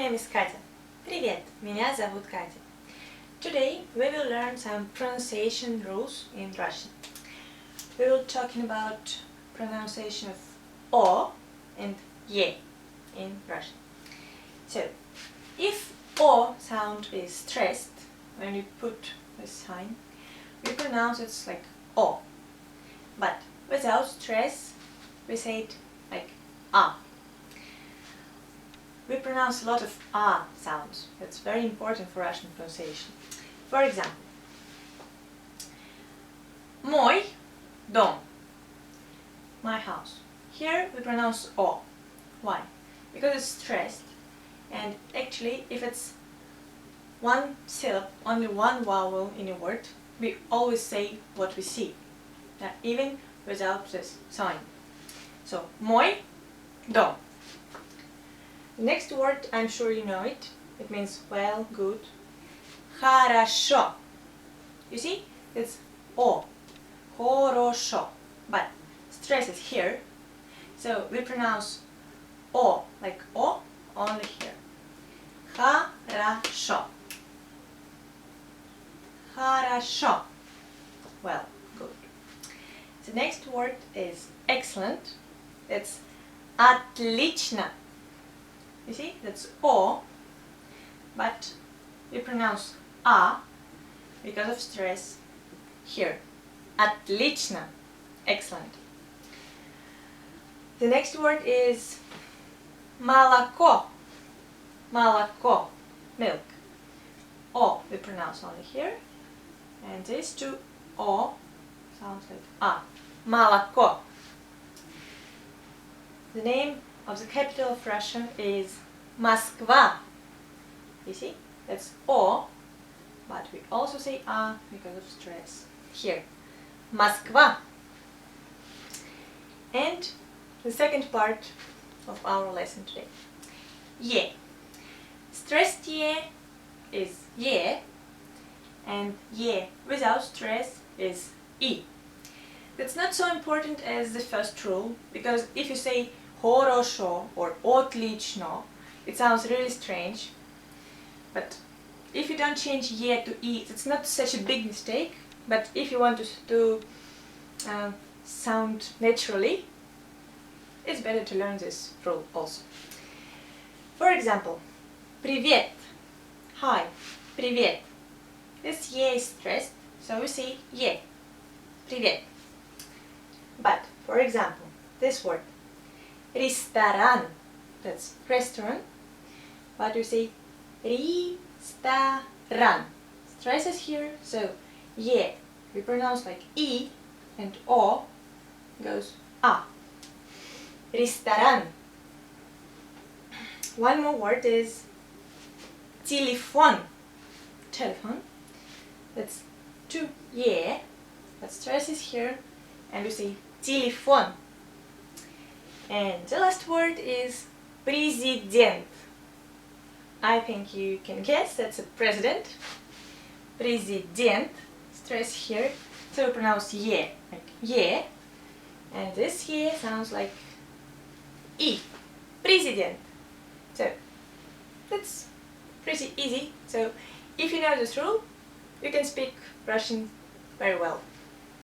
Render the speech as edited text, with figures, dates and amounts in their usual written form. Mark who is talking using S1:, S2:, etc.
S1: name is Katya. Привет, меня зовут Katya. Today we will learn some pronunciation rules in Russian. We will talking about pronunciation of O and Ye in Russian. So, if O sound is stressed, when you put this sign, we pronounce it like O. But without stress, we say it like A. We pronounce a lot of A sounds. That's very important for Russian pronunciation. For example, мой дом, my house. Here we pronounce O. Why? Because it's stressed, and actually if it's one syllable, only one vowel in a word, we always say what we see, even without this sign. So, мой дом. The next word, I'm sure you know it. It means well, good. Хорошо. You see? It's O. Хорошо. But stress is here. So we pronounce O like O, only here. Хорошо. Хорошо. Well, good. The next word is excellent. It's отлично. You see, that's O, but we pronounce A because of stress here. Отлично, excellent. The next word is молоко. Молоко, milk. O we pronounce only here, and these two O sounds like A. Молоко. The name of the capital of Russia is Moskva. You see, that's O, but we also say A because of stress here. Moskva. And the second part of our lesson today. Ye. Stressed ye is ye, and ye without stress is I. That's not so important as the first rule, because if you say хорошо or отлично, it sounds really strange. But if you don't change ye to I, it's not such a big mistake. But if you want to sound naturally, it's better to learn this rule also. For example, привет. Hi, привет. This ye is stressed, so we say ye. Привет. But, for example, this word, ресторан, that's restaurant, but we say ресторан. Stress is here, so ye we pronounce like I, and O goes A. Ресторан. One more word is телефон. Telephone. That's two ye, but stress is here, and we say телефон. And the last word is президент. I think you can guess that's a president. Президент. Stress here. So we pronounce ye like ye. And this ye sounds like I. Президент. So that's pretty easy. So if you know this rule, you can speak Russian very well.